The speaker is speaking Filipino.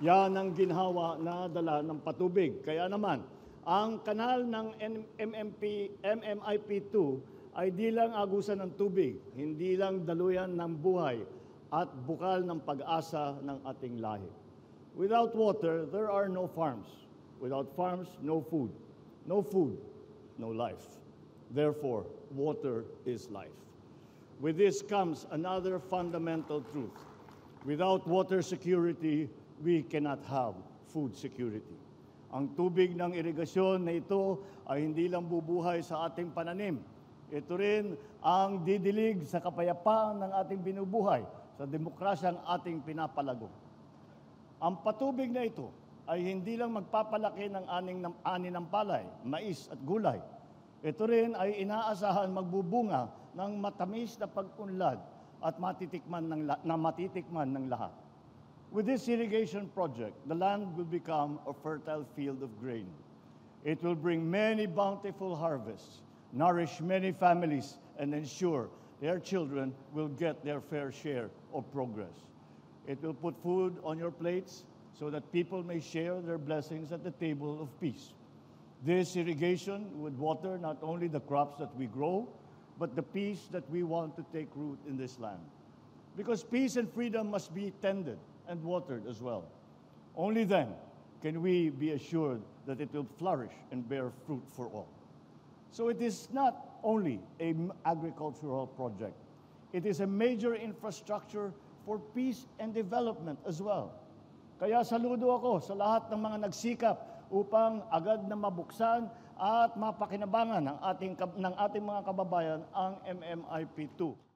Yan ang ginhawa na dala ng patubig. Kaya naman, ang kanal ng MMIP2 ay di lang agusan ng tubig, hindi lang daluyan ng buhay at bukal ng pag-asa ng ating lahi. Without water, there are no farms. Without farms, no food. No food, no life. Therefore, water is life. With this comes another fundamental truth. Without water security, we cannot have food security. Ang tubig ng irigasyon na ito ay hindi lang bubuhay sa ating pananim. Ito rin ang didilig sa kapayapaan ng ating binubuhay, sa demokrasyang ating pinapalago. Ang patubig na ito ay hindi lang magpapalaki ng ani ng palay, mais at gulay. Ito rin ay inaasahan magbubunga ng matamis na pag-unlad at matitikman ng lahat. With this irrigation project, the land will become a fertile field of grain. It will bring many bountiful harvests, nourish many families, and ensure their children will get their fair share of progress. It will put food on your plates so that people may share their blessings at the table of peace. This irrigation would water not only the crops that we grow, but the peace that we want to take root in this land. Because peace and freedom must be tended and watered as well. Only then can we be assured that it will flourish and bear fruit for all. So it is not only an agricultural project. It is a major infrastructure for peace and development as well. Kaya saludo ako sa lahat ng mga nagsikap upang agad na mabuksan at mapakinabangan ng ating mga kababayan ang MMIP2.